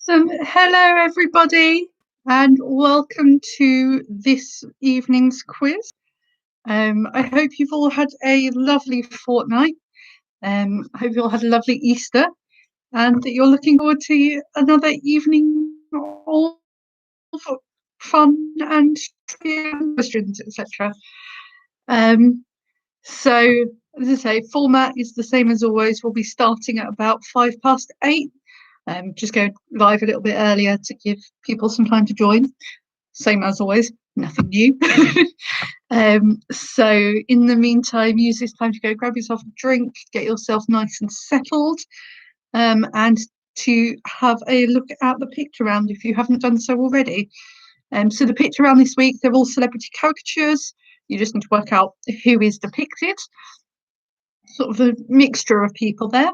Hello, everybody, and welcome to this evening's quiz. I hope you've all had a lovely fortnight. I hope you all had a lovely Easter, and that you're looking forward to another evening all for fun and questions, etc. Um, so, as I say, format is the same as always. We'll be starting at about 8:05. Just go live a little bit earlier to give people some time to join. Same as always, nothing new. So in the meantime, use this time to go grab yourself a drink, get yourself nice and settled, and to have a look at the picture round if you haven't done so already. So the picture round this week, they're all celebrity caricatures. You just need to work out who is depicted. Sort of a mixture of people there.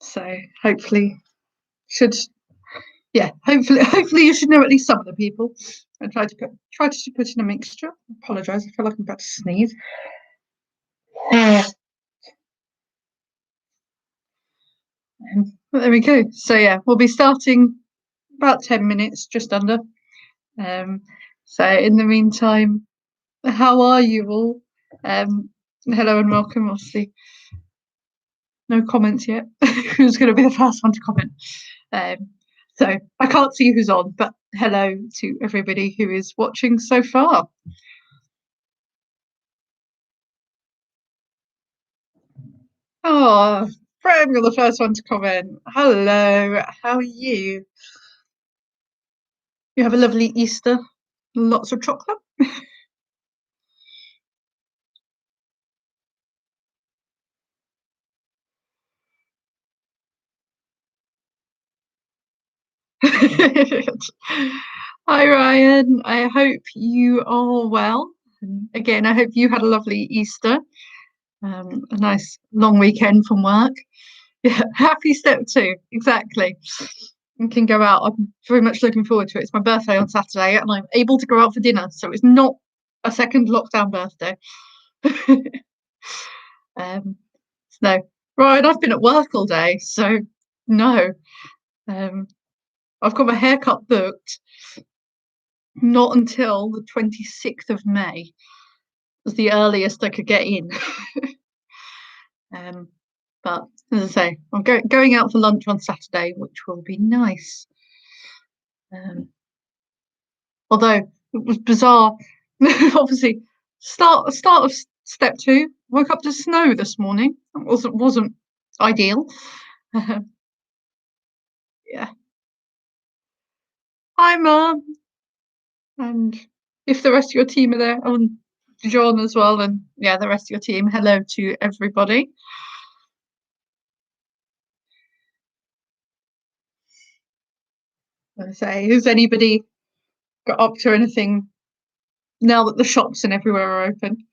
So hopefully hopefully you should know at least some of the people. I try to put in a mixture. Apologise, I feel like I'm about to sneeze. There we go. So yeah, we'll be starting about 10 minutes, just under. So in the meantime, how are you all? Hello and welcome. Obviously, no comments yet. Who's going to be the first one to comment? So I can't see who's on, but hello to everybody who is watching so far. Oh, Graham, you're the first one to comment. Hello, how are you? You have a lovely Easter. Lots of chocolate. Hi, Ryan. I hope you are well. And again, I hope you had a lovely Easter. A nice long weekend from work. Yeah, happy step 2. Exactly. You can go out. I'm very much looking forward to it. It's my birthday on Saturday, and I'm able to go out for dinner. So it's not a second lockdown birthday. No, Ryan, I've been at work all day, so no. I've got my haircut booked not until the 26th of May. Was the earliest I could get in. But as I say, I'm going out for lunch on Saturday, which will be nice. Although it was bizarre. Obviously, start of step 2. Woke up to snow this morning. It wasn't ideal. Yeah. Hi, Mum. And if the rest of your team are there, and John as well, and yeah, the rest of your team, hello to everybody. I say, has anybody got up to anything now that the shops and everywhere are open?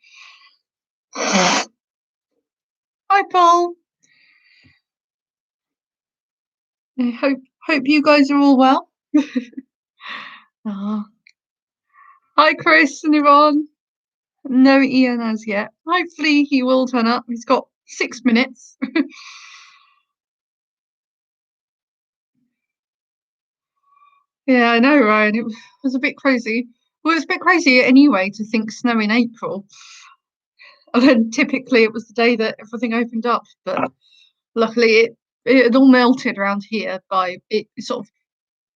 Hi, Paul. I hope you guys are all well. Hi, Chris and Yvonne. No Ian as yet. Hopefully he will turn up. He's got 6 minutes. Yeah, I know, Ryan. It was a bit crazy. Well, it was a bit crazy anyway to think snow in April. And then typically it was the day that everything opened up. But luckily it had all melted around here by it sort of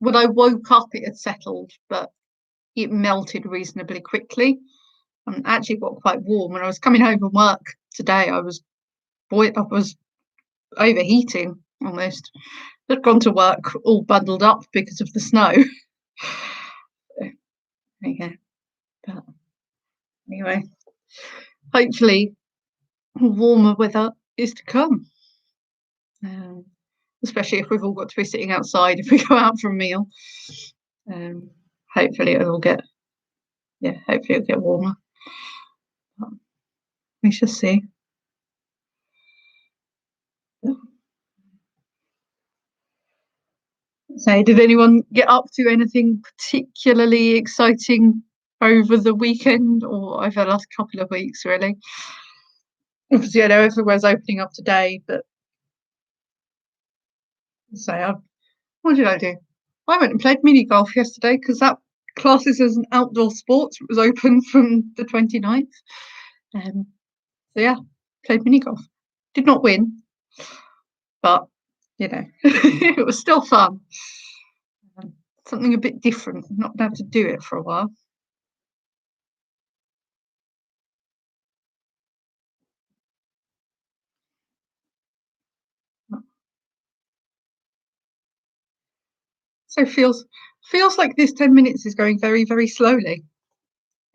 when I woke up it had settled, but it melted reasonably quickly. And actually got quite warm. When I was coming home from work today, I was overheating almost. I'd gone to work all bundled up because of the snow. There you go. But anyway, hopefully warmer weather is to come. Especially if we've all got to be sitting outside if we go out for a meal. Hopefully it'll get warmer. But we shall see. So, did anyone get up to anything particularly exciting over the weekend or over the last couple of weeks, really? Obviously, I know everywhere's opening up today, but so What did I do? I went and played mini golf yesterday because that classes as an outdoor sport. It was open from the 29th. So yeah, played mini golf. Did not win, but it was still fun. Something a bit different. Not been able to do it for a while. So feels like this 10 minutes is going very, very slowly.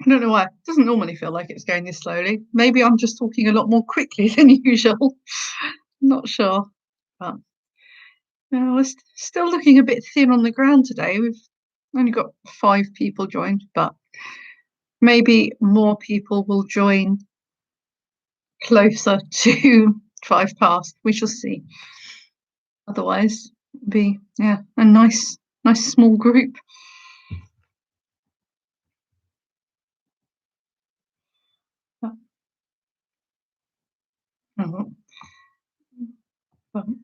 I don't know why. It doesn't normally feel like it's going this slowly. Maybe I'm just talking a lot more quickly than usual. Not sure. But we're still looking a bit thin on the ground today. We've only got 5 people joined, but maybe more people will join closer to 5 past. We shall see. Otherwise, it'll be a nice small group. Oh, oh.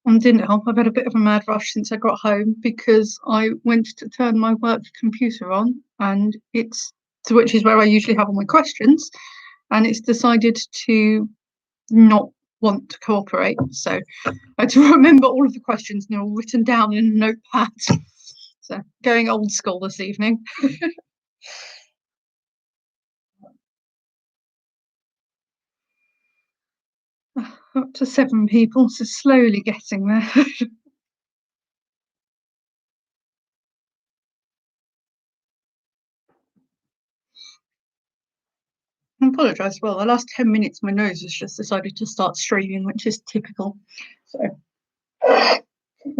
And didn't help. I've had a bit of a mad rush since I got home because I went to turn my work computer on, and which is where I usually have all my questions, and it's decided to not want to cooperate. So I had to remember all of the questions, and they're all written down in a notepad. So going old school this evening. Up to 7 people, so slowly getting there. I apologise. Well, the last 10 minutes, my nose has just decided to start streaming, which is typical. So I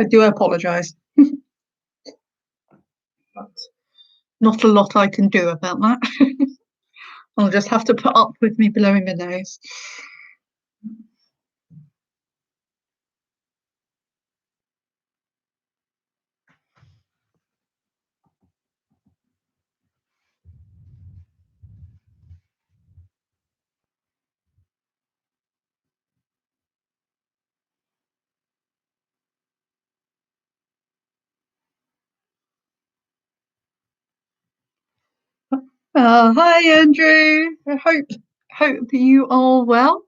do apologise. But not a lot I can do about that. I'll just have to put up with me blowing my nose. Hi, Andrew. I hope you are well.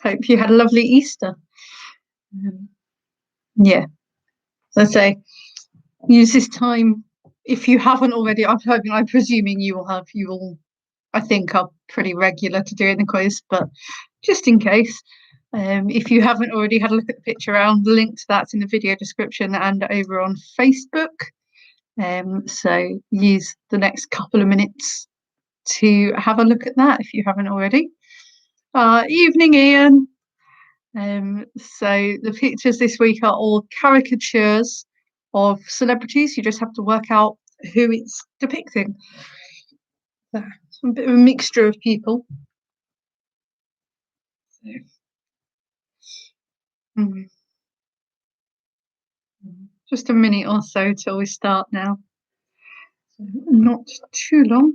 Hope you had a lovely Easter. Yeah, as I say, use this time if you haven't already. I'm presuming you will have. You all, I think, are pretty regular to doing the quiz, but just in case, if you haven't already had a look at the picture around, the link to that's in the video description and over on Facebook. So use the next couple of minutes to have a look at that if you haven't already. Evening, Ian. So the pictures this week are all caricatures of celebrities. You just have to work out who it's depicting. So, a bit of a mixture of people. So, just a minute or so till we start now. So not too long.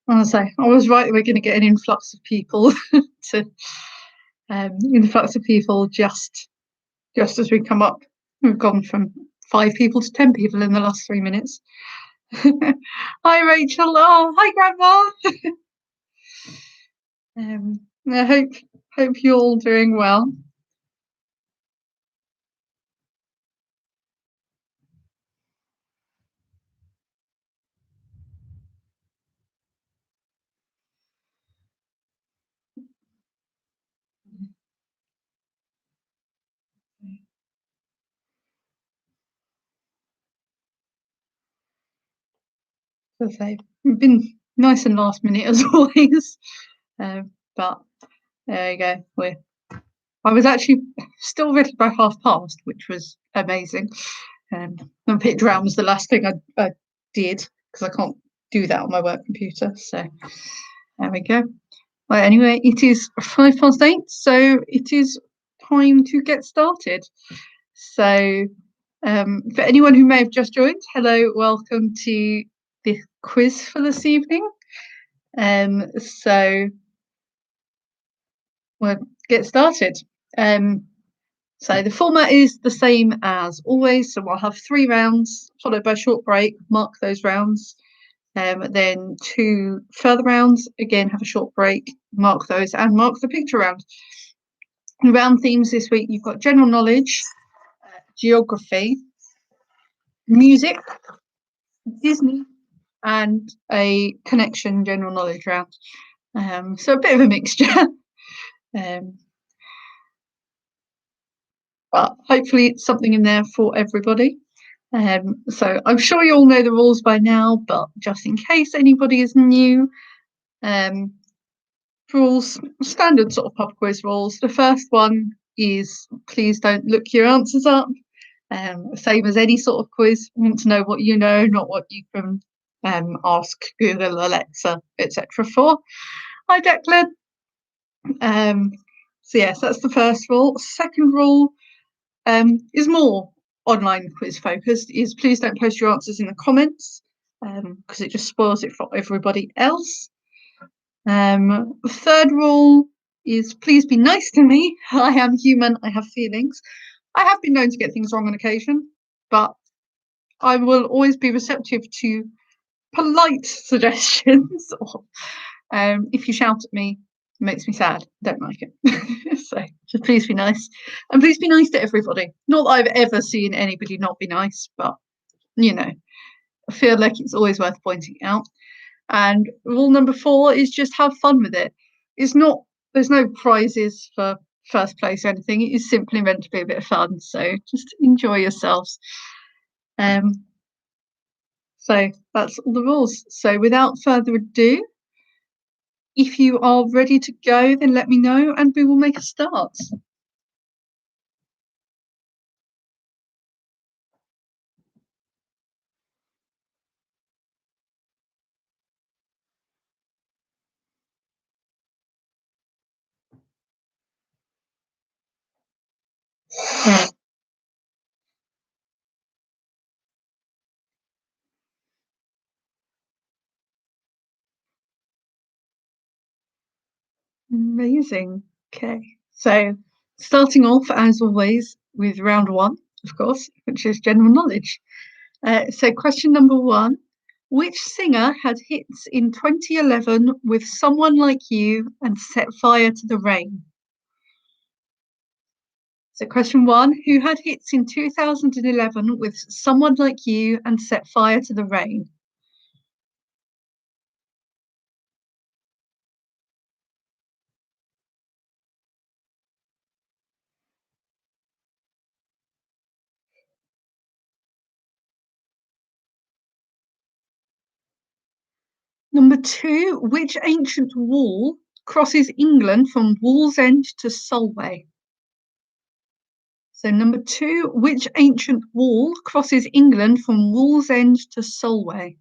I was right. We're going to get an influx of people influx of people just as we come up. We've gone from 5 people to 10 people in the last 3 minutes. Hi, Rachel. Oh, hi, Grandma. I hope you're all doing well. As I say, we've been nice and last minute as always, but there you go. I was actually still ready by past, which was amazing. And picked round was the last thing I did because I can't do that on my work computer. So there we go. Well, anyway, it is 8:05, so it is time to get started. So for anyone who may have just joined, hello, welcome to the quiz for this evening. So we'll get started. So the format is the same as always. So we'll have 3 rounds followed by a short break, mark those rounds. Then 2 further rounds, again have a short break, mark those and mark the picture round. The round themes this week, you've got general knowledge, geography, music, Disney, and a connection general knowledge round. So a bit of a mixture. But hopefully it's something in there for everybody. So I'm sure you all know the rules by now, but just in case anybody is new, rules, standard sort of pub quiz rules. The first one is please don't look your answers up. Same as any sort of quiz, you want to know what you know, not what you can ask Google, Alexa, etc. for. Hi, Declan. So yes, that's the first rule. Second rule is more online quiz focused, is please don't post your answers in the comments because it just spoils it for everybody else. Third rule is please be nice to me. I am human, I have feelings. I have been known to get things wrong on occasion, but I will always be receptive to polite suggestions. Or, if you shout at me, it makes me sad. Don't like it. So just please be nice. And please be nice to everybody. Not that I've ever seen anybody not be nice, but you know, I feel like it's always worth pointing out. And rule number 4 is just have fun with it. There's no prizes for first place or anything. It is simply meant to be a bit of fun. So just enjoy yourselves. So that's all the rules. So without further ado, if you are ready to go, then let me know and we will make a start. Amazing. Okay, so starting off as always with round 1, of course, which is general knowledge. So question number 1, which singer had hits in 2011 with Someone Like You and Set Fire to the Rain? So question 1, who had hits in 2011 with Someone Like You and Set Fire to the Rain? Number 2, which ancient wall crosses England from Wallsend to Solway? So number 2, which ancient wall crosses England from Wallsend to Solway?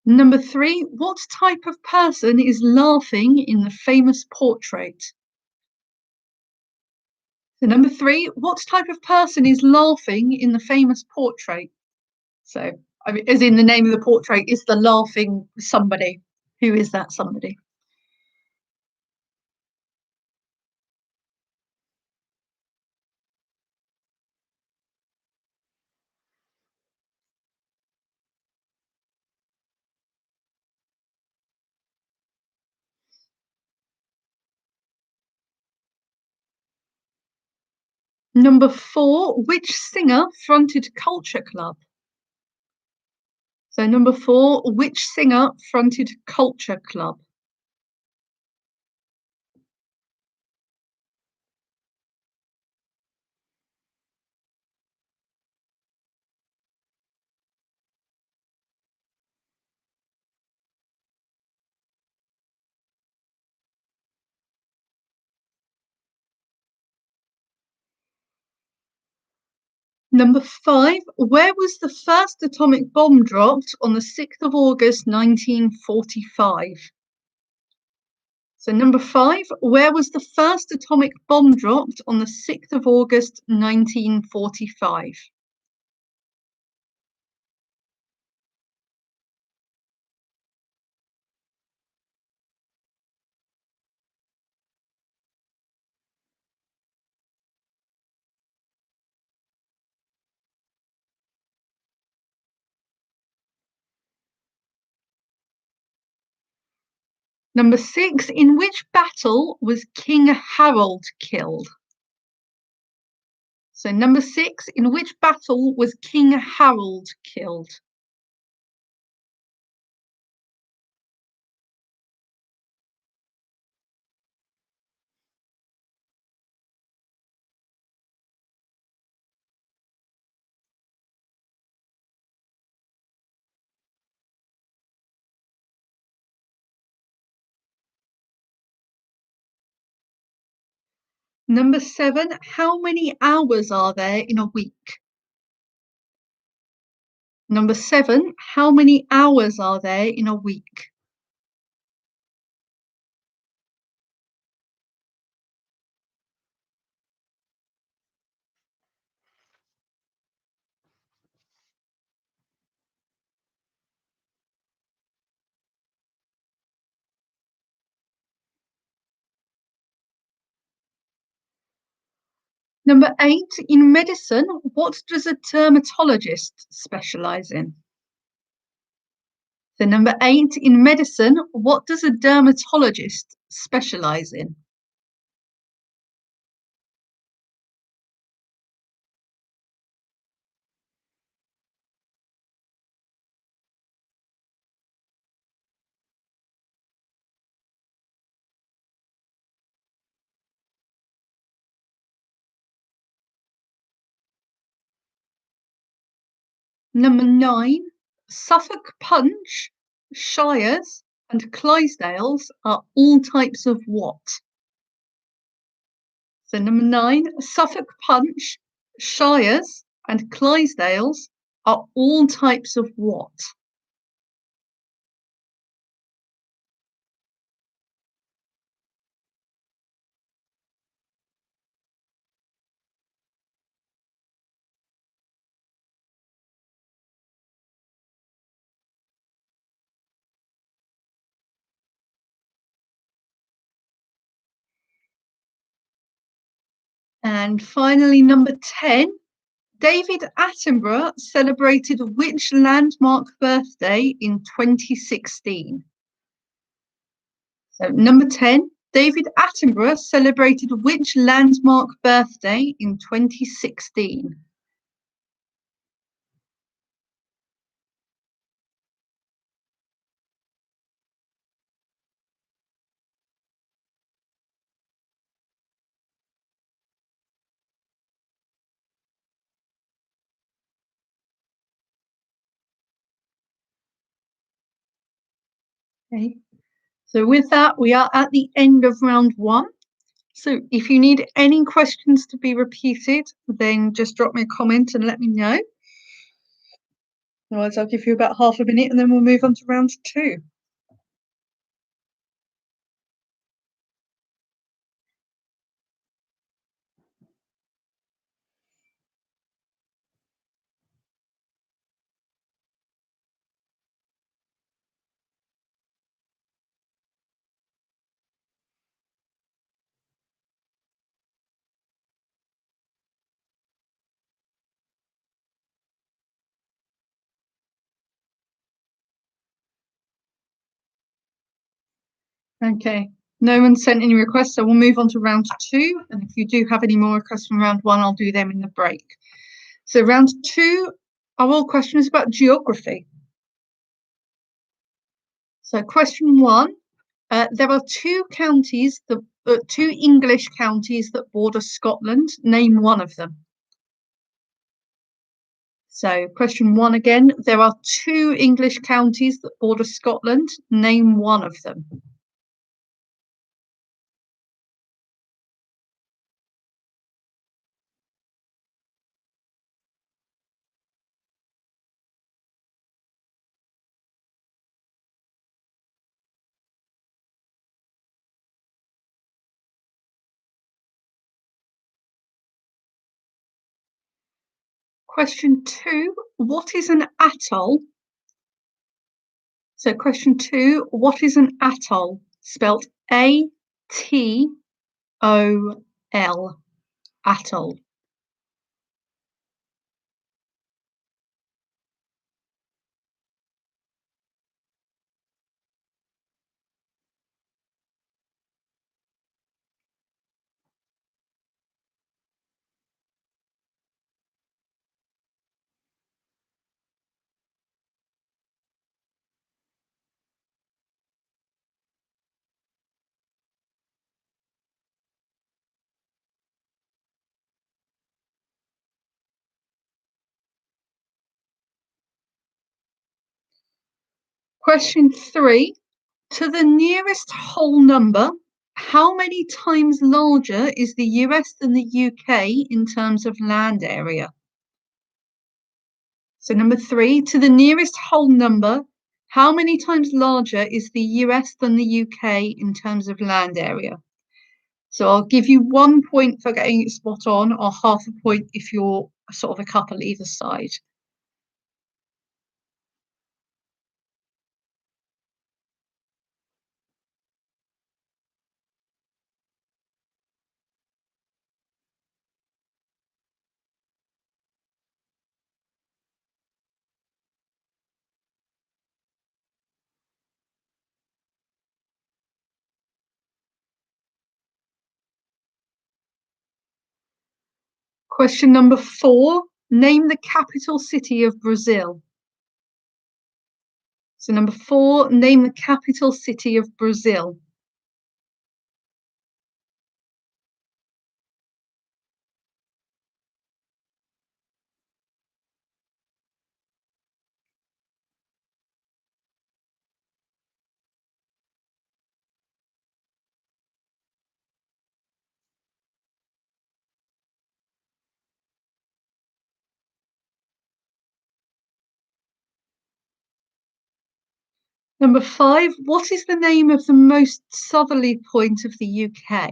Number 3, what type of person is laughing in the famous portrait? So number 3, what type of person is laughing in the famous portrait? So, I mean, as in the name of the portrait is the laughing somebody. Who is that somebody? Number 4, which singer fronted Culture Club? So number 4, which singer fronted Culture Club? Number 5, where was the first atomic bomb dropped on the 6th of August 1945? So number 5, where was the first atomic bomb dropped on the 6th of August 1945? Number 6, in which battle was King Harold killed? So number 6, in which battle was King Harold killed? Number 7, how many hours are there in a week? Number 7, how many hours are there in a week? Number 8, in medicine, what does a dermatologist specialize in? So number 8, in medicine, what does a dermatologist specialize in? Number 9, Suffolk Punch, Shires, and Clydesdales are all types of what? So number 9, Suffolk Punch, Shires, and Clydesdales are all types of what? And finally, number 10, David Attenborough celebrated which landmark birthday in 2016? So number 10, David Attenborough celebrated which landmark birthday in 2016? Okay. So with that, we are at the end of round 1. So if you need any questions to be repeated, then just drop me a comment and let me know. Otherwise, I'll give you about half a minute and then we'll move on to round 2. Okay, no one sent any requests, so we'll move on to round 2. And if you do have any more requests from round 1, I'll do them in the break. So round 2 are all questions about geography. So question 1, there are 2 counties, two English counties that border Scotland. Name one of them. So question 1 again, there are 2 English counties that border Scotland. Name one of them. Question 2, what is an atoll? So question 2, what is an atoll? Spelt A-T-O-L, atoll. Question 3, to the nearest whole number, how many times larger is the US than the UK in terms of land area? So number 3, to the nearest whole number, how many times larger is the US than the UK in terms of land area? So I'll give you 1 point for getting it spot on, or half a point if you're sort of a couple either side. Question number 4, name the capital city of Brazil. So number 4, name the capital city of Brazil. Number 5, what is the name of the most southerly point of the UK?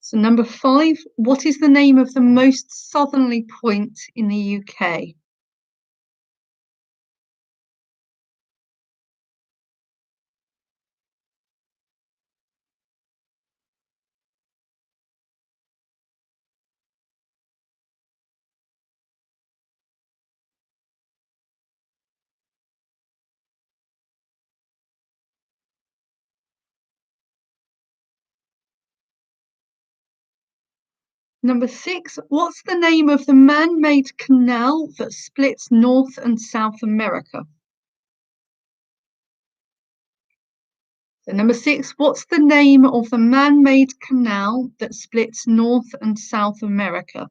So number 5, what is the name of the most southerly point in the UK? Number 6, what's the name of the man-made canal that splits North and South America? So number 6, what's the name of the man-made canal that splits North and South America?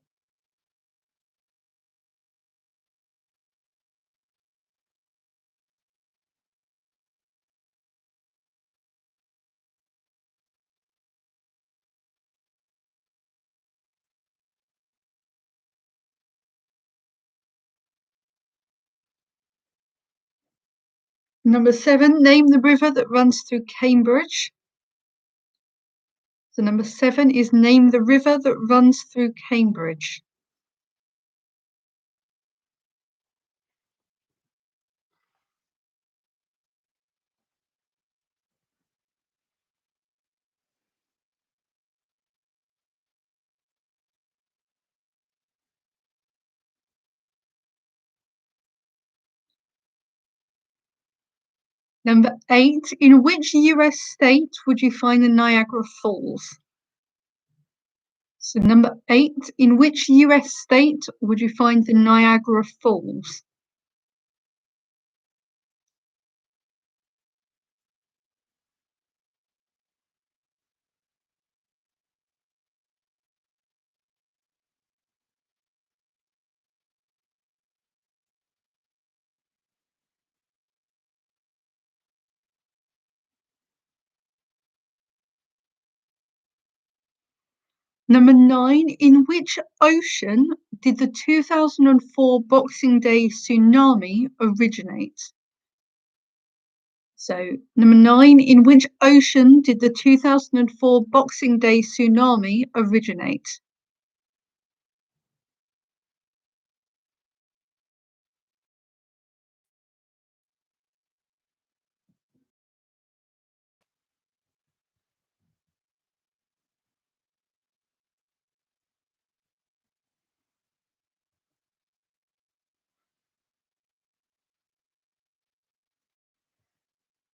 Number 7, name the river that runs through Cambridge. So number 7 is name the river that runs through Cambridge. Number 8, in which US state would you find the Niagara Falls? So number 8, in which US state would you find the Niagara Falls? Number 9, in which ocean did the 2004 Boxing Day tsunami originate? So number 9, in which ocean did the 2004 Boxing Day tsunami originate?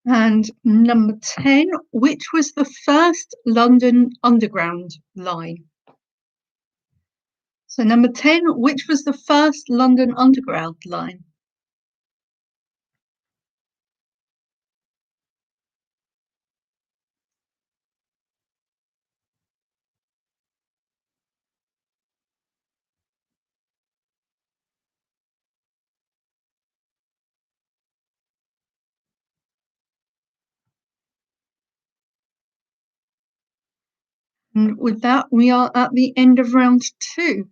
And number 10, which was the first London Underground line? So number 10, which was the first London Underground line? And with that, we are at the end of round 2.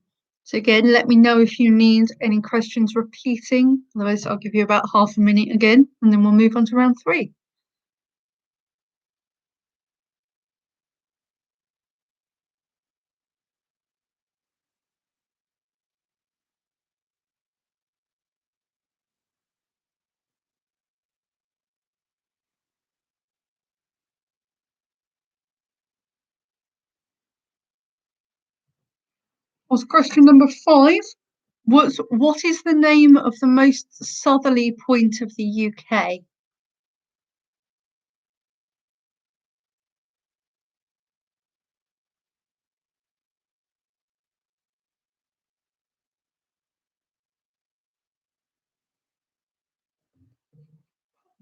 So again, let me know if you need any questions repeating. Otherwise, I'll give you about half a minute again, and then we'll move on to round 3. Was question number 5. What is the name of the most southerly point of the UK?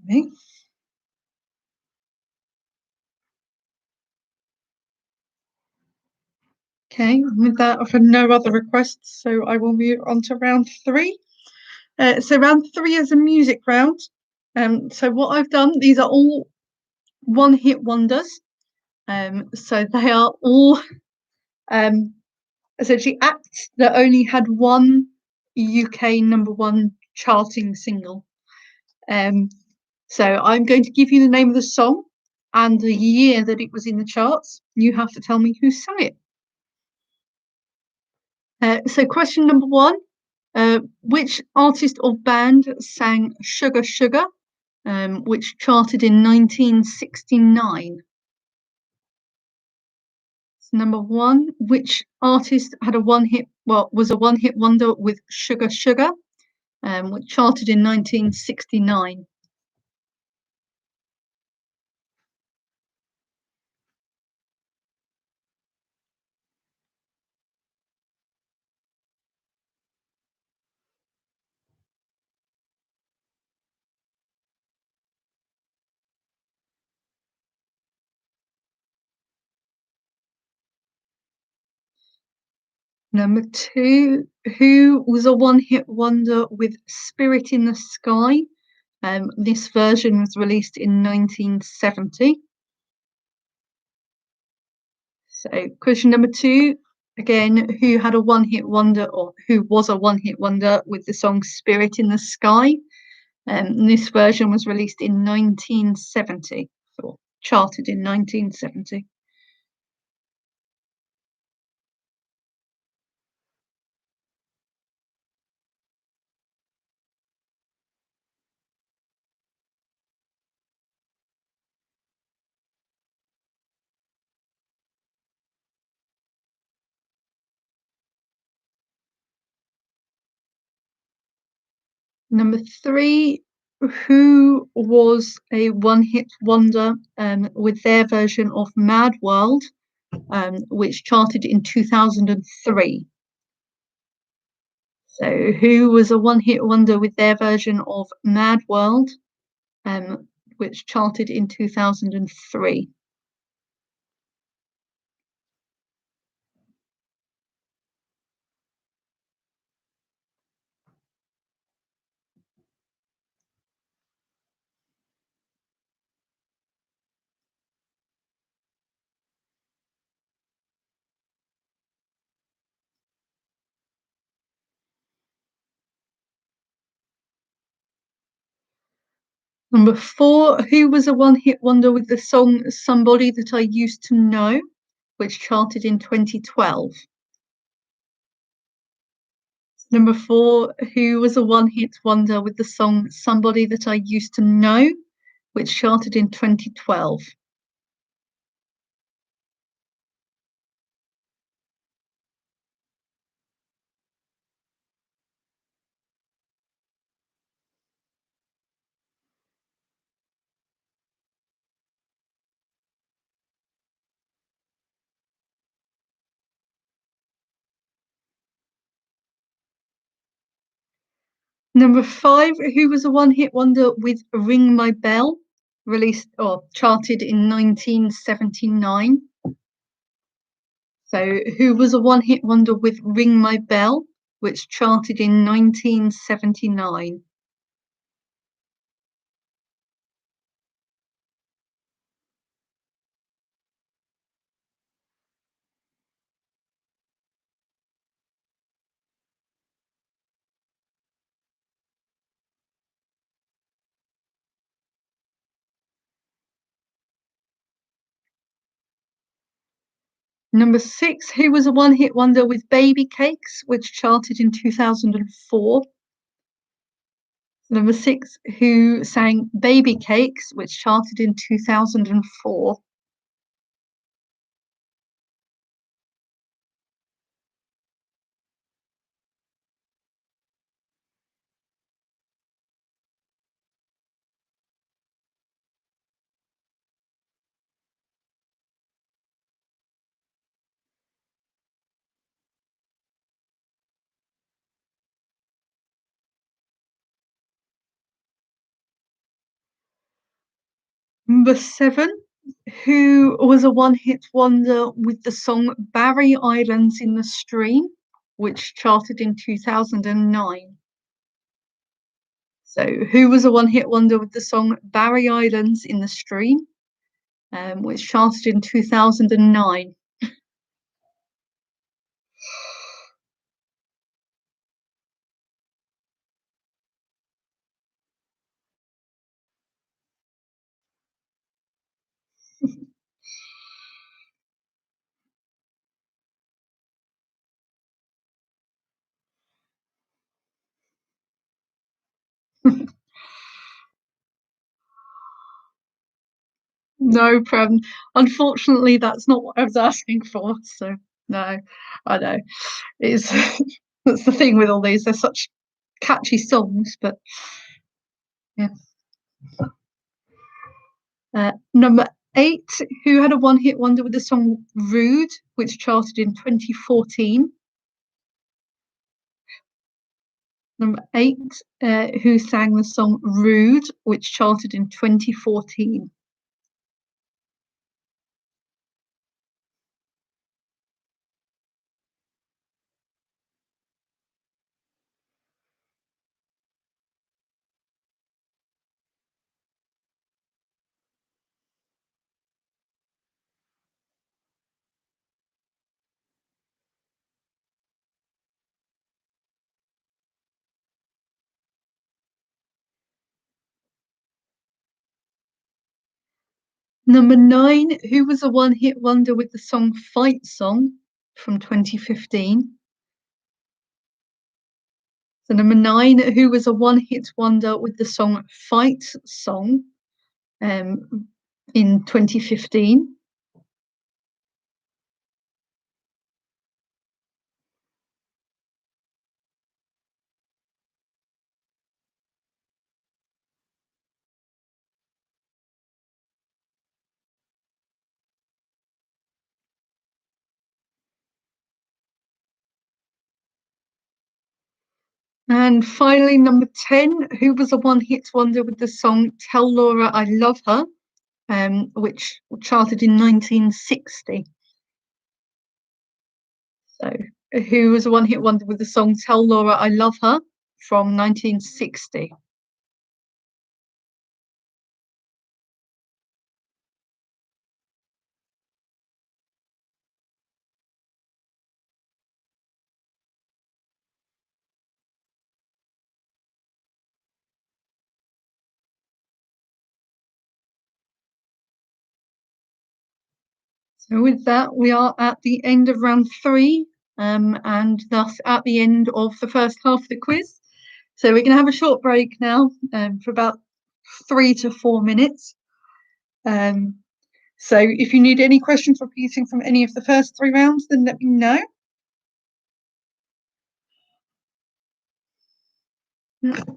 Okay. Okay, with that, I've had no other requests, so I will move on to round 3. So round 3 is a music round. So what I've done, these are all one-hit wonders. So they are all essentially acts that only had one UK number 1 charting single. So I'm going to give you the name of the song and the year that it was in the charts. You have to tell me who sang it. So question number 1, which artist or band sang Sugar Sugar, which charted in 1969? So number 1, which artist had was a one-hit wonder with Sugar Sugar, which charted in 1969? Number 2, who was a one-hit wonder with Spirit in the Sky? This version was released in 1970. So question number 2, again, who had a one-hit wonder or who was a one-hit wonder with the song Spirit in the Sky? This version was released in 1970, or charted in 1970. Number 3, who was a one-hit wonder with their version of Mad World, which charted in 2003? So who was a one-hit wonder with their version of Mad World, which charted in 2003? Number 4, who was a one-hit wonder with the song Somebody That I Used to Know, which charted in 2012? Number 4, who was a one-hit wonder with the song Somebody That I Used to Know, which charted in 2012? Number 5, who was a one-hit wonder with Ring My Bell, released or charted in 1979? So, who was a one-hit wonder with Ring My Bell, which charted in 1979? Number 6, who was a one-hit wonder with Baby Cakes, which charted in 2004? Number 6, who sang Baby Cakes, which charted in 2004? Number 7, who was a one-hit wonder with the song Barry Islands in the Stream, which charted in 2009? So, who was a one-hit wonder with the song Barry Islands in the Stream, which charted in 2009? No problem. Unfortunately, that's not what I was asking for. So, no, I know. It's that's the thing with all these. They're such catchy songs, but yeah. Number 8, who had a one-hit wonder with the song "Rude," which charted in 2014. Number 8, who sang the song "Rude," which charted in 2014. Number 9, who was a one-hit wonder with the song "Fight Song" from 2015. So number 9, who was a one-hit wonder with the song "Fight Song" in 2015. And finally, number 10, who was a one-hit wonder with the song "Tell Laura I Love Her," which charted in 1960. So, who was a one-hit wonder with the song "Tell Laura I Love Her" from 1960? So with that, we are at the end of round 3, and thus at the end of the first half of the quiz. So we're going to have a short break now, for about 3 to 4 minutes. Um, so if you need any questions repeating from any of the first 3 rounds, then let me know.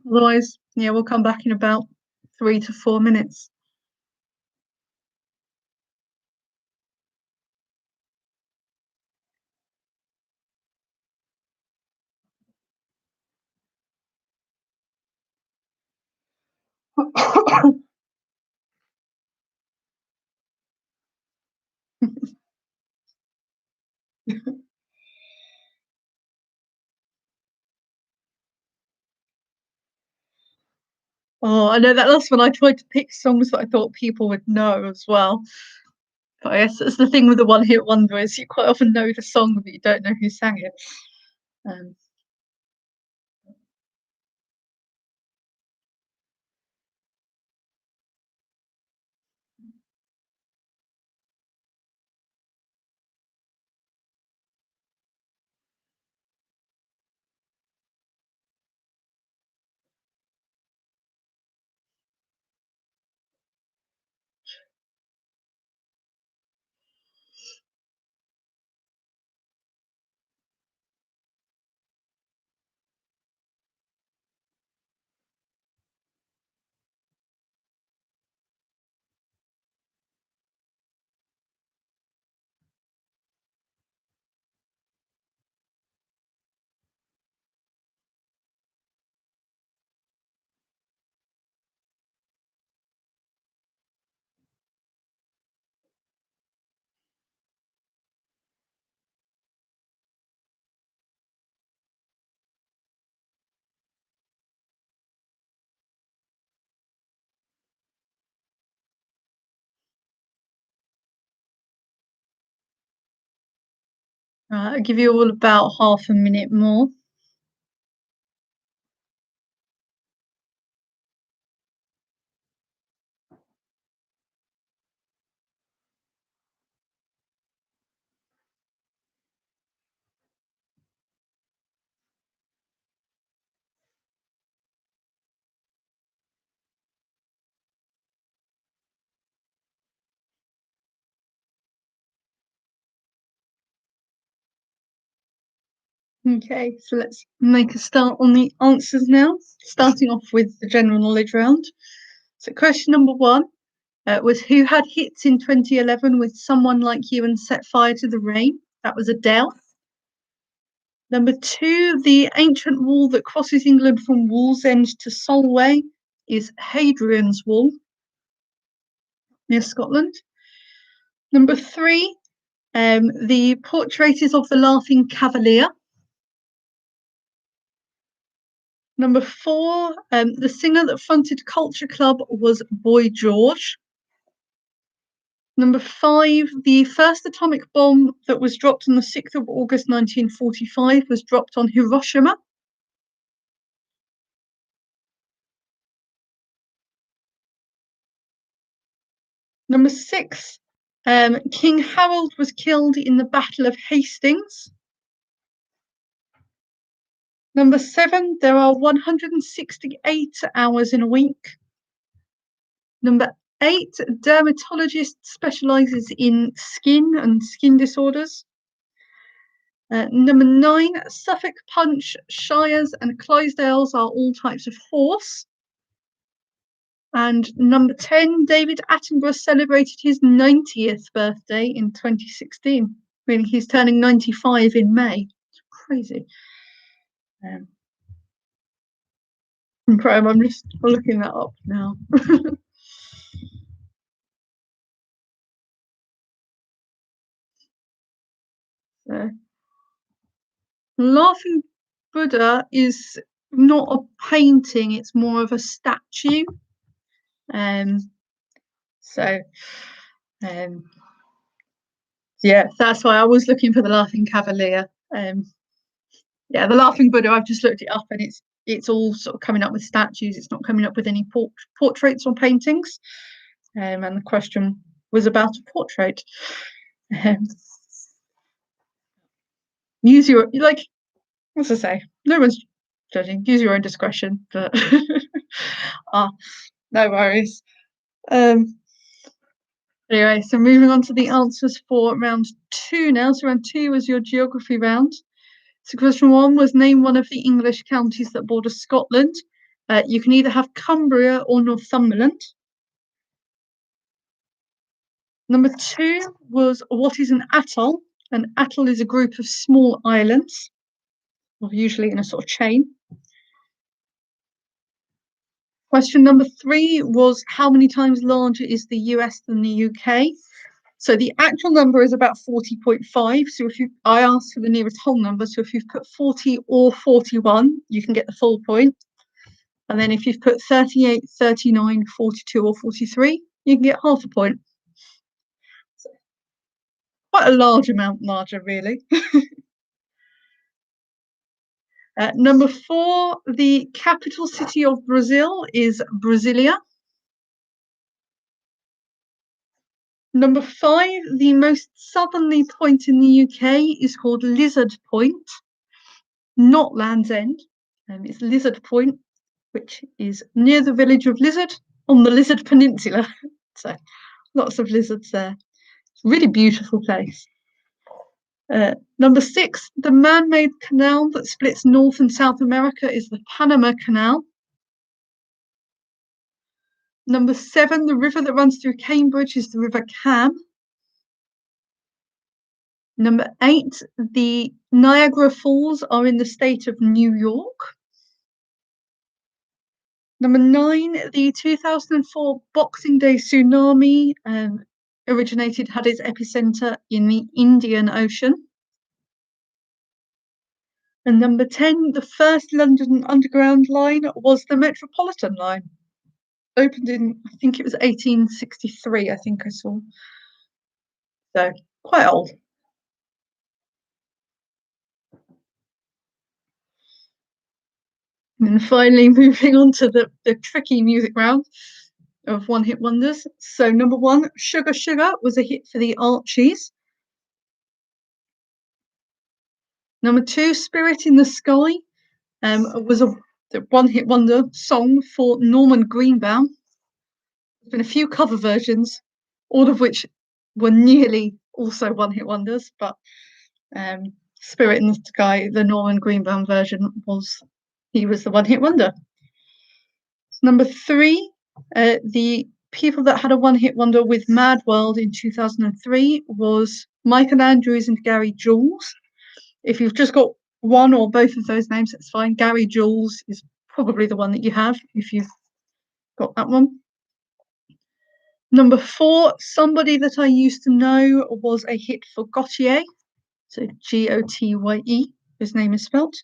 Otherwise, yeah, we'll come back in about 3 to 4 minutes. Oh, I know that last one. I tried to pick songs that I thought people would know as well. But I guess that's the thing with the one-hit wonder is you quite often know the song, but you don't know who sang it. Um, I'll give you all about half a minute more. Okay, so let's make a start on the answers now, starting off with the general knowledge round. So question number one was who had hits in 2011 with Someone Like You and Set Fire to the Rain? That was Adele. Number two, the ancient wall that crosses England from Wallsend to Solway is Hadrian's Wall near Scotland. Number three, the portrait is of the Laughing Cavalier. Number four, the singer that fronted Culture Club was Boy George. Number five, the first atomic bomb that was dropped on the 6th of August 1945 was dropped on Hiroshima. Number six, King Harold was killed in the Battle of Hastings. Number seven, there are 168 hours in a week. Number eight, dermatologist specializes in skin and skin disorders. Number nine, Suffolk, Punch, Shires, and Clydesdales are all types of horse. And number 10, David Attenborough celebrated his 90th birthday in 2016, meaning he's turning 95 in May. It's crazy. I'm just looking that up now. So, Laughing Buddha is not a painting, it's more of a statue. So, yeah, that's why I was looking for the Laughing Cavalier. Yeah, the Laughing Buddha, I've just looked it up and it's all sort of coming up with statues. It's not coming up with any portraits or paintings. And the question was about a portrait. Use your, like, what's I say? No one's judging. Use your own discretion. But no worries. Anyway, so moving on to the answers for round two now. So round two was your geography round. So question one was name one of the English counties that border Scotland. You can either have Cumbria or Northumberland. Number two was what is an atoll? An atoll is a group of small islands, usually in a sort of chain. Question number 3 was how many times larger is the US than the UK? So the actual number is about 40.5. So I asked for the nearest whole number. So if you've put 40 or 41, you can get the full point. And then if you've put 38, 39, 42 or 43, you can get half a point. So quite a large amount larger, really. Number 4, the capital city of Brazil is Brasilia. Number 5, the most southerly point in the UK is called Lizard Point, not Land's End. It's Lizard Point, which is near the village of Lizard on the Lizard Peninsula. So lots of lizards there. It's a really beautiful place. Number 6, the man-made canal that splits North and South America is the Panama Canal. Number 7, the river that runs through Cambridge is the River Cam. Number 8, the Niagara Falls are in the state of New York. Number 9, the 2004 Boxing Day tsunami had its epicenter in the Indian Ocean. And number 10, the first London Underground line was the Metropolitan line. Opened in, I think it was 1863, I think I saw. So quite old. And finally, moving on to the tricky music round of one-hit wonders. So number 1, Sugar Sugar was a hit for the Archies. Number 2, Spirit in the Sky was a one-hit wonder song for Norman Greenbaum. There's been a few cover versions, all of which were nearly also one-hit wonders, but Spirit in the Sky, the Norman Greenbaum version, he was the one-hit wonder. Number 3, the people that had a one-hit wonder with Mad World in 2003 was Michael Andrews and Gary Jules. If you've just got one or both of those names, that's fine. Gary Jules is probably the one that you have if you've got that one. Number 4, Somebody That I Used to Know was a hit for Gotye. So Gotye, his name is spelt.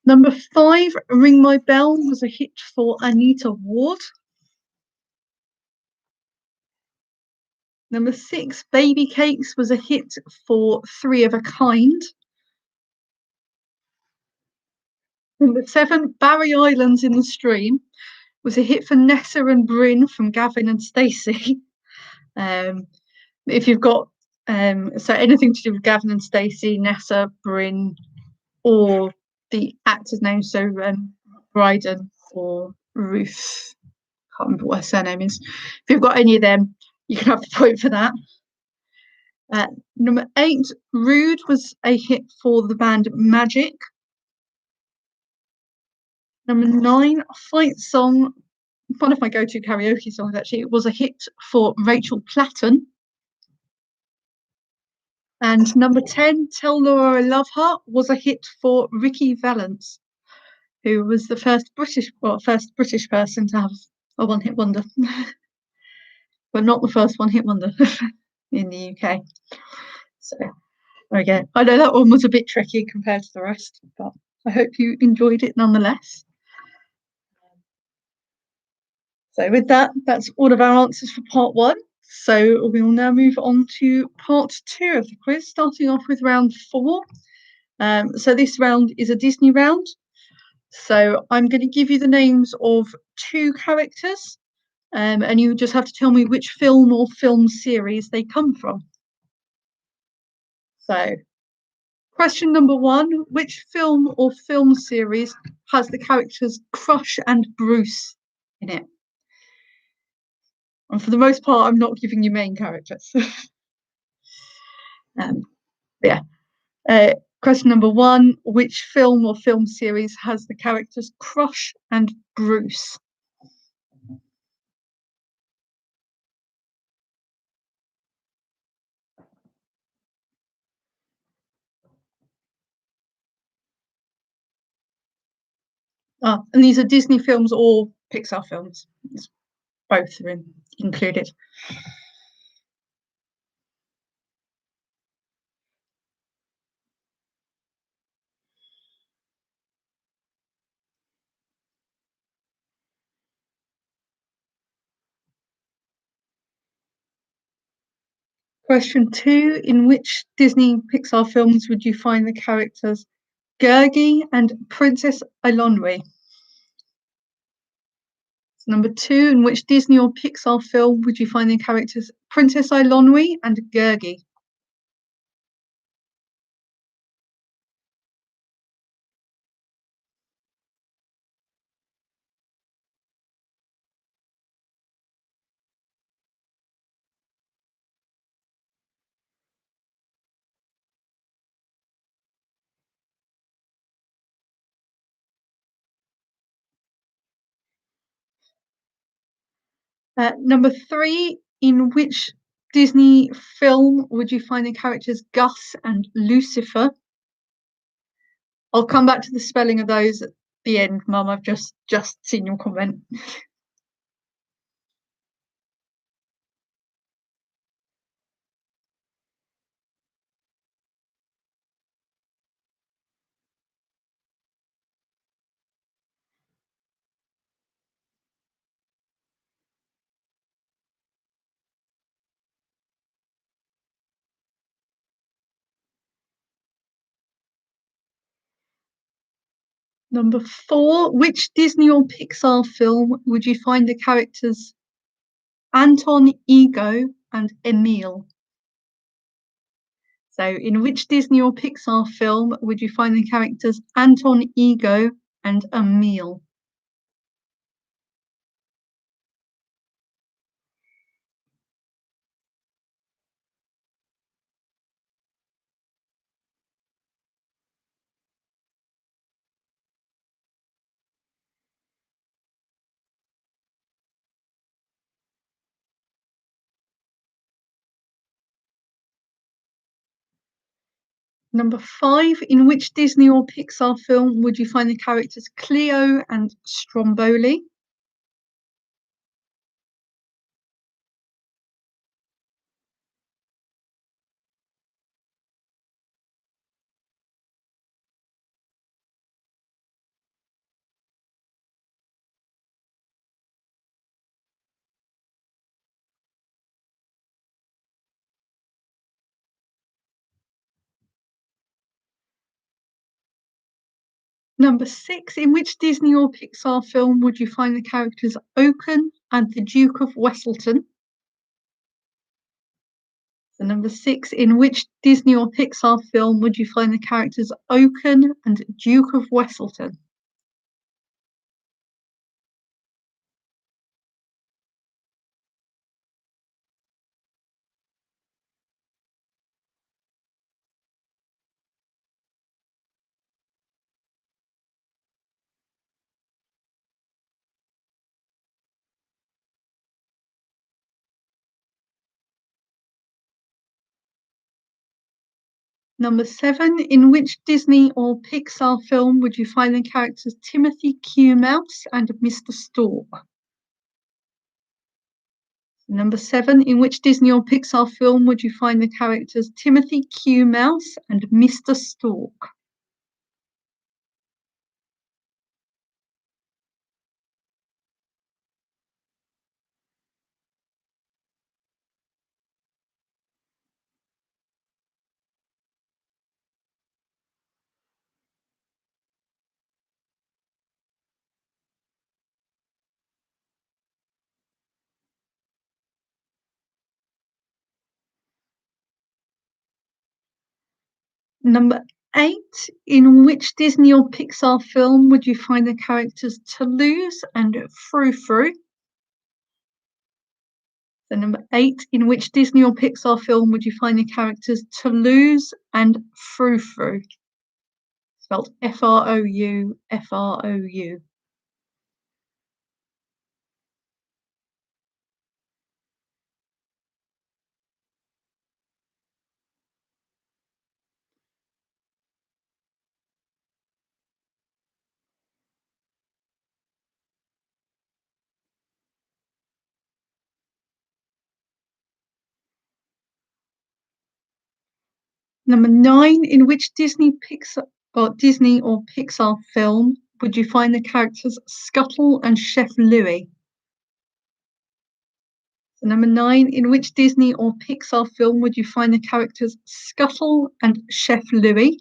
Number 5, Ring My Bell was a hit for Anita Ward. Number 6, Baby Cakes was a hit for Three of a Kind. Number 7, Barry Islands in the Stream was a hit for Nessa and Bryn from Gavin and Stacey. If you've got so anything to do with Gavin and Stacey, Nessa, Bryn, or the actor's name, so Bryden or Ruth, can't remember what her surname is. If you've got any of them, you can have the point for that. Number 8, Rude was a hit for the band Magic. Number 9, Fight Song, one of my go-to karaoke songs actually, it was a hit for Rachel Platten. And number 10, Tell Laura I Love Her was a hit for Ricky Valance, who was the first British person to have a one-hit wonder, but not the first one-hit wonder in the UK. So there we go. I know that one was a bit tricky compared to the rest, but I hope you enjoyed it nonetheless. So with that, that's all of our answers for part 1. So we will now move on to part 2 of the quiz, starting off with round 4. So this round is a Disney round. So I'm going to give you the names of 2 characters, and you just have to tell me which film or film series they come from. So question number 1, which film or film series has the characters Crush and Bruce in it? And for the most part, I'm not giving you main characters. Yeah. Question number 1, which film or film series has the characters Crush and Bruce? And these are Disney films or Pixar films. It's both are included. Question 2. In which Disney Pixar films would you find the characters Gurgi and Princess Eilonwy? So number 2. In which Disney or Pixar film would you find the characters Princess Eilonwy and Gurgi? Number 3. In which Disney film would you find the characters Gus and Lucifer? I'll come back to the spelling of those at the end, Mum. I've just seen your comment. Number 4. Which Disney or Pixar film would you find the characters Anton, Ego, and Emil? So, in which Disney or Pixar film would you find the characters Anton, Ego, and Emil? Number 5. In which Disney or Pixar film would you find the characters Cleo and Stromboli? Number 6. In which Disney or Pixar film would you find the characters Oaken and the Duke of Weselton? So number 6. In which Disney or Pixar film would you find the characters Oaken and Duke of Weselton? Number 7. In which Disney or Pixar film would you find the characters Timothy Q. Mouse and Mr. Stork? Number 7. In which Disney or Pixar film would you find the characters Timothy Q. Mouse and Mr. Stork? Number 8. In which Disney or Pixar film would you find the characters Toulouse and Frou Frou? So number 8. In which Disney or Pixar film would you find the characters Toulouse and Frou Frou? Spelled Frou, Frou. Number 9, in which Disney or Pixar film would you find the characters Scuttle and Chef Louie? So number 9, in which Disney or Pixar film would you find the characters Scuttle and Chef Louie?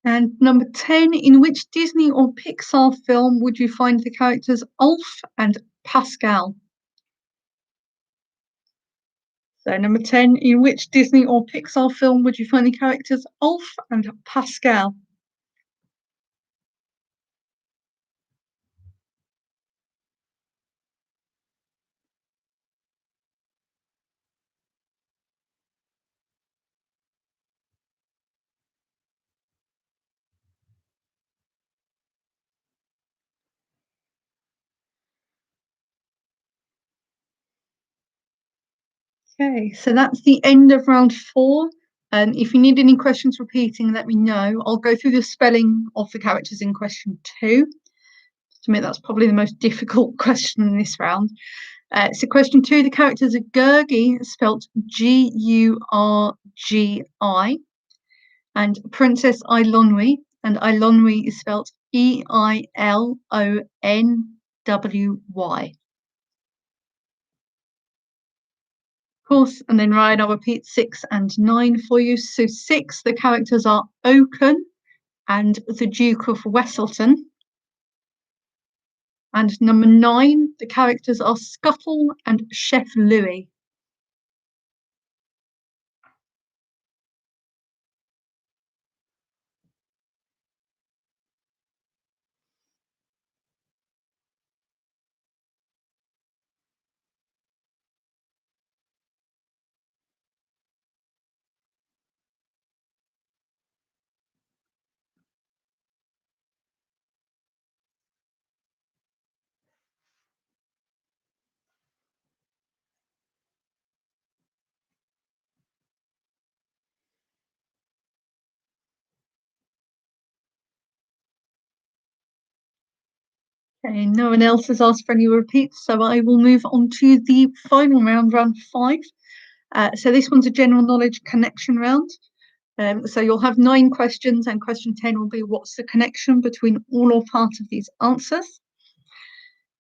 And number 10, in which Disney or Pixar film would you find the characters Ulf and Pascal? So number 10, in which Disney or Pixar film would you find the characters Ulf and Pascal? Okay, so that's the end of round 4. If you need any questions repeating, let me know. I'll go through the spelling of the characters in question 2. To me, that's probably the most difficult question in this round. So question 2, the characters are Gurgi, spelt G-U-R-G-I, and Princess Eilonwy, and Eilonwy is spelt E-I-L-O-N-W-Y. Course, and then Ryan, I'll repeat 6 and 9 for you. So 6, the characters are Oaken and the Duke of Weselton. And number 9, the characters are Scuttle and Chef Louie. Okay, no one else has asked for any repeats, so I will move on to the final round, round 5. So this one's a general knowledge connection round. So you'll have 9 questions, and question 10 will be what's the connection between all or part of these answers.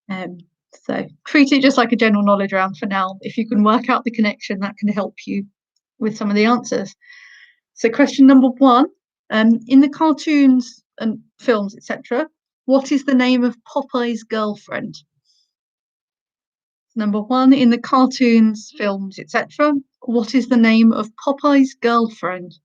So treat it just like a general knowledge round for now. If you can work out the connection, that can help you with some of the answers. So question number 1, in the cartoons and films, etc., what is the name of Popeye's girlfriend? Number 1, in the cartoons, films, etc., what is the name of Popeye's girlfriend?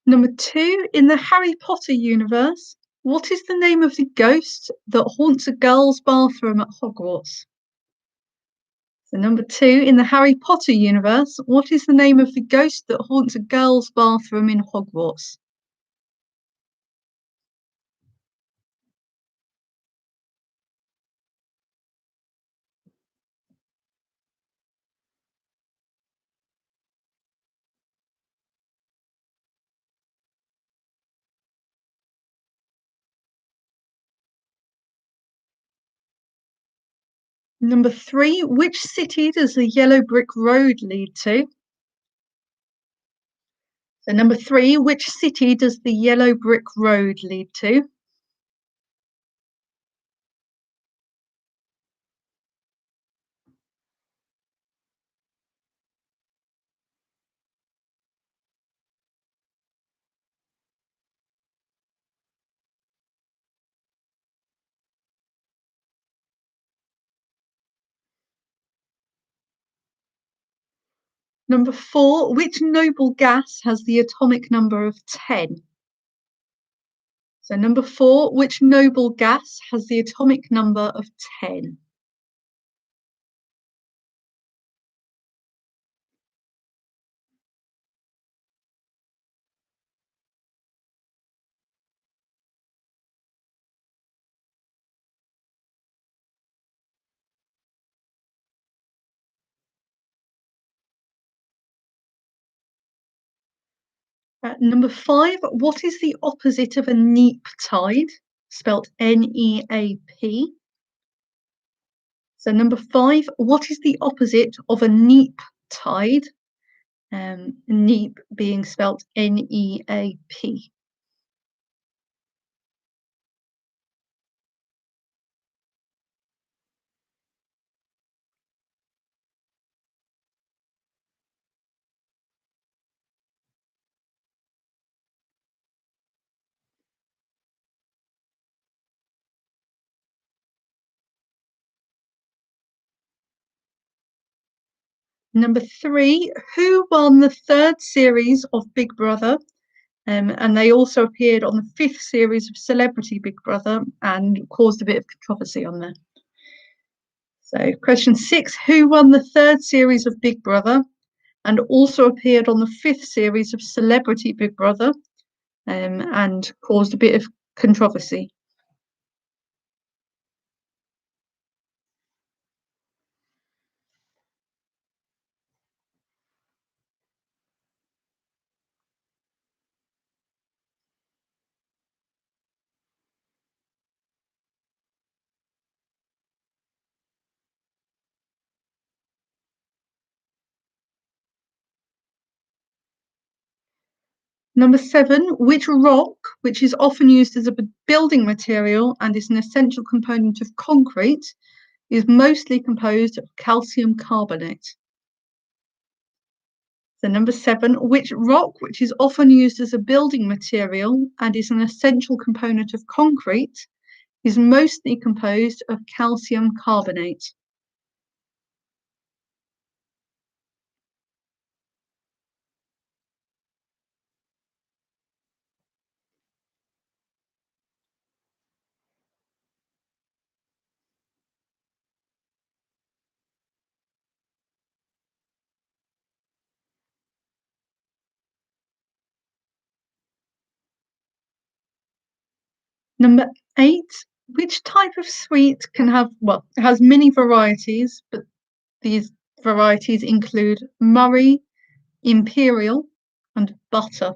Number 2, in the Harry Potter universe, what is the name of the ghost that haunts a girl's bathroom at Hogwarts? So number 2, in the Harry Potter universe, what is the name of the ghost that haunts a girl's bathroom in Hogwarts? Number 3, which city does the yellow brick road lead to? So number 3, which city does the yellow brick road lead to? Number 4, which noble gas has the atomic number of 10? So number 4, which noble gas has the atomic number of 10? Number 5, what is the opposite of a neap tide? Spelt N-E-A-P. So number 5, what is the opposite of a neap tide? Neap being spelt N-E-A-P. Number 3, who won the 3rd series of Big Brother? And they also appeared on the 5th series of Celebrity Big Brother and caused a bit of controversy on there. So question 6, who won the 3rd series of Big Brother and also appeared on the 5th series of Celebrity Big Brother and caused a bit of controversy? Number 7, which rock, which is often used as a building material and is an essential component of concrete, is mostly composed of calcium carbonate? So number 7, which rock, which is often used as a building material and is an essential component of concrete, is mostly composed of calcium carbonate? Number 8, which type of sweet can have, well, it has many varieties, but these varieties include Murray, Imperial, and butter.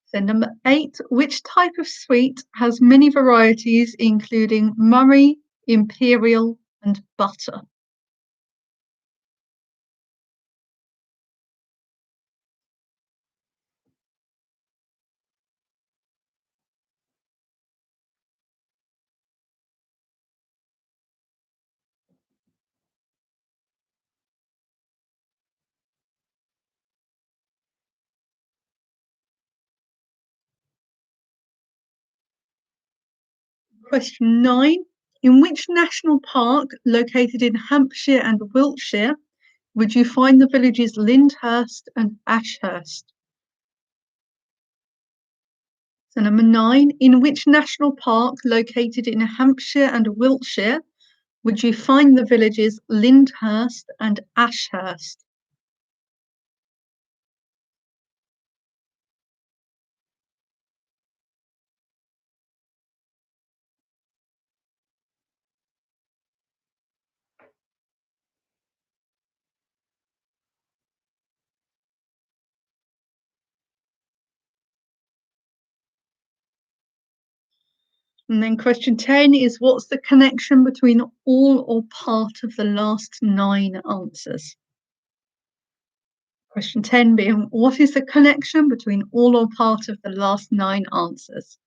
So number 8, which type of sweet has many varieties, including Murray, Imperial, and butter? Question 9. In which national park located in Hampshire and Wiltshire would you find the villages Lyndhurst and Ashurst? So number 9. In which national park located in Hampshire and Wiltshire would you find the villages Lyndhurst and Ashurst? And then question 10 is what's the connection between all or part of the last 9 answers? Question 10 being what is the connection between all or part of the last 9 answers?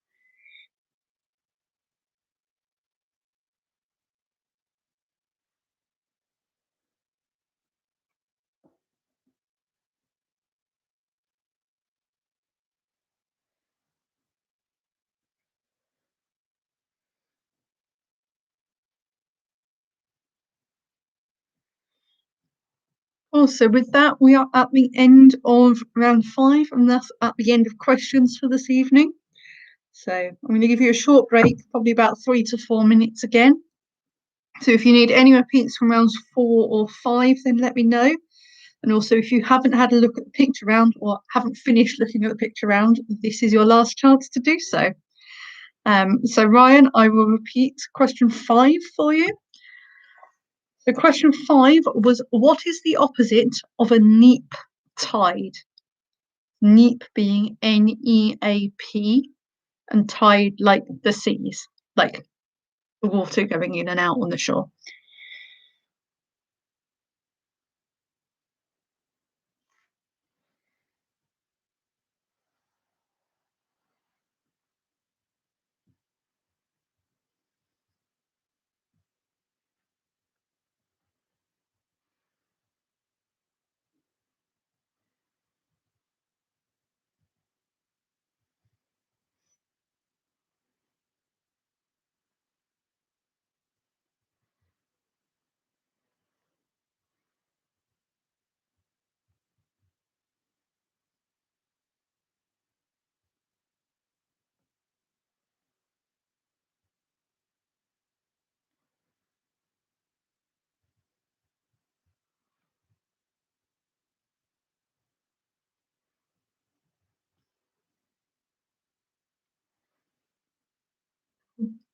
Also, with that, we are at the end of round 5, and thus at the end of questions for this evening. So I'm going to give you a short break, probably about 3 to 4 minutes again. So if you need any repeats from rounds 4 or 5, then let me know. And also, if you haven't had a look at the picture round or haven't finished looking at the picture round, this is your last chance to do so. So Ryan, I will repeat question 5 for you. So question 5 was, what is the opposite of a neap tide? Neap being N-E-A-P and tide like the seas, like the water going in and out on the shore.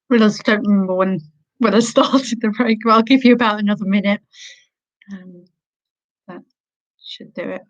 Realised I don't remember when I started the break, but I'll give you about another minute. That should do it.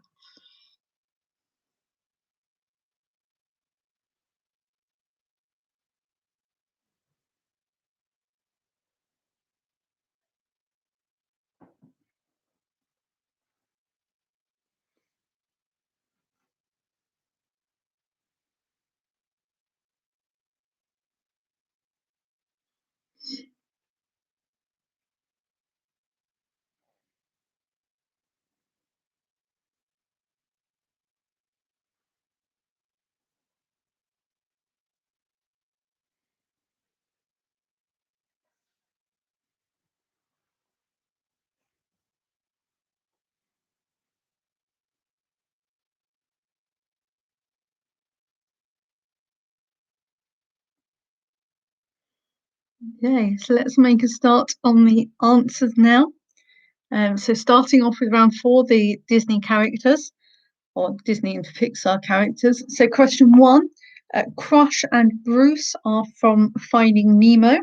Okay, so let's make a start on the answers now. So starting off with round 4, the Disney characters, or Disney and Pixar characters. So question 1, Crush and Bruce are from Finding Nemo.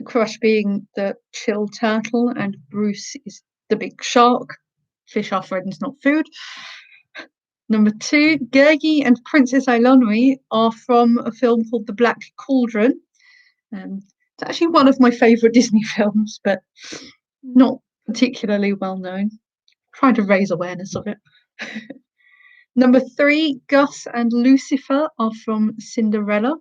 Crush being the chill turtle and Bruce is the big shark. Fish are friends, not food. Number 2, Gurgi and Princess Ailonwy are from a film called The Black Cauldron. It's actually one of my favourite Disney films, but not particularly well known. Trying to raise awareness of it. Number 3, Gus and Lucifer are from Cinderella.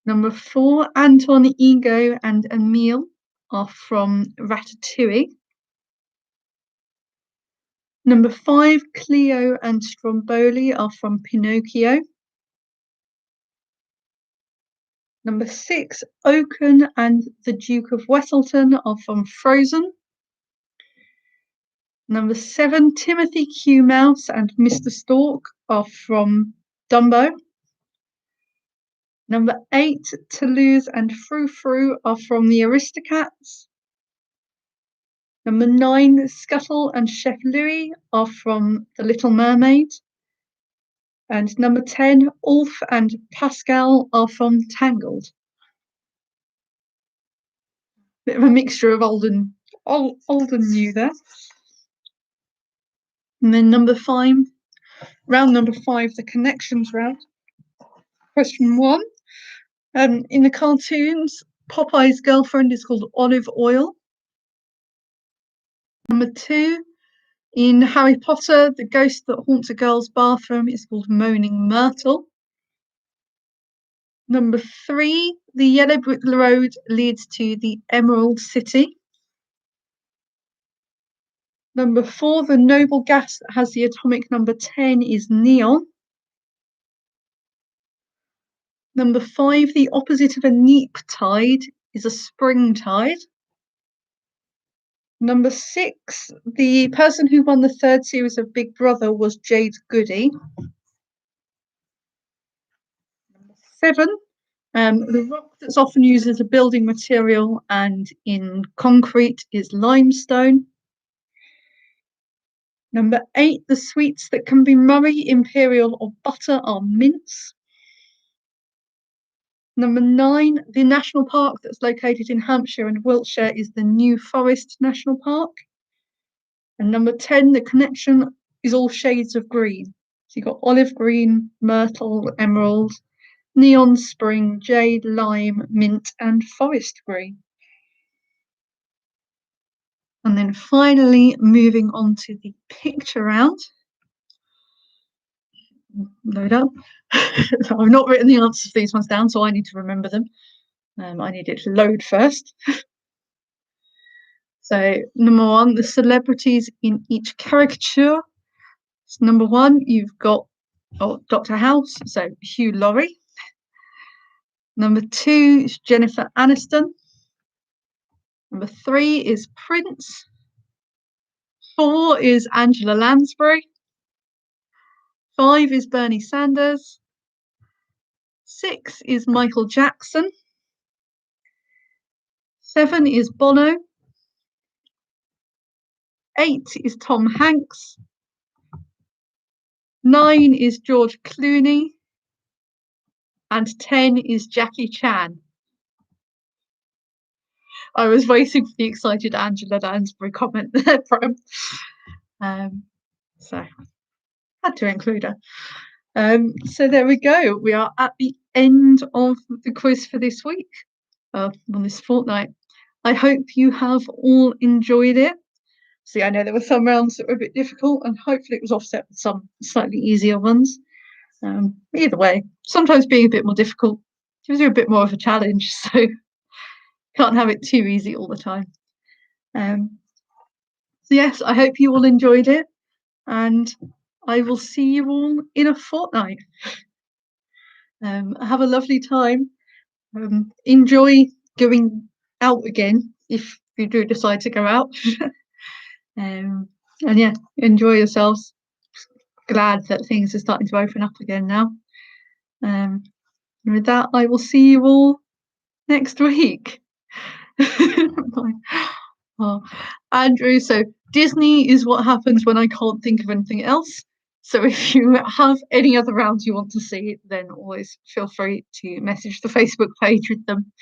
Number 4, Anton, Ego and Emile are from Ratatouille. Number 5, Cleo and Stromboli are from Pinocchio. Number 6, Oaken and the Duke of Weselton are from Frozen. Number 7, Timothy Q. Mouse and Mr. Stork are from Dumbo. Number 8, Toulouse and Frou Frou are from the Aristocats. Number 9, Scuttle and Chef Louis are from The Little Mermaid. And number 10, Ulf and Pascal are from Tangled. Bit of a mixture of old and new there. And then number 5, round number 5, the connections round. Question 1. In the cartoons, Popeye's girlfriend is called Olive Oil. Number 2, in Harry Potter, the ghost that haunts a girl's bathroom is called Moaning Myrtle. Number 3, the yellow brick road leads to the Emerald City. Number 4, the noble gas that has the atomic number 10 is neon. Number 5, the opposite of a neap tide is a spring tide. Number 6, the person who won the 3rd series of Big Brother was Jade Goody. Number 7, the rock that's often used as a building material and in concrete is limestone. Number 8, the sweets that can be Murray, Imperial or butter are mince. Number 9, the national park that's located in Hampshire and Wiltshire is the New Forest National Park. And number 10, the connection is all shades of green. So you've got olive green, myrtle, emerald, neon spring, jade, lime, mint, and forest green. And then finally, moving on to the picture round. Load up. I've not written the answers to these ones down, so I need to remember them. I need it to load first. So number 1, the celebrities in each caricature. So number 1, you've got Dr. House, so Hugh Laurie. Number 2 is Jennifer Aniston. Number 3 is Prince. 4 is Angela Lansbury. 5 is Bernie Sanders. 6 is Michael Jackson. 7 is Bono. 8 is Tom Hanks. 9 is George Clooney. And 10 is Jackie Chan. I was waiting for the excited Angela Lansbury comment there from. So had to include her. So there we go. We are at the end of the quiz for this week, on this fortnight. I hope you have all enjoyed it. See, I know there were some rounds that were a bit difficult, and hopefully it was offset with some slightly easier ones. Either way, sometimes being a bit more difficult gives you a bit more of a challenge, so can't have it too easy all the time. So yes, I hope you all enjoyed it, and I will see you all in a fortnight. Have a lovely time. Enjoy going out again if you do decide to go out. And yeah, enjoy yourselves. Glad that things are starting to open up again now. And with that, I will see you all next week. Oh, Andrew, so Disney is what happens when I can't think of anything else. So if you have any other rounds you want to see, then always feel free to message the Facebook page with them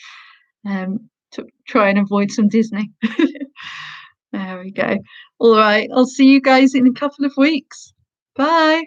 to try and avoid some Disney. There we go. All right, I'll see you guys in a couple of weeks. Bye.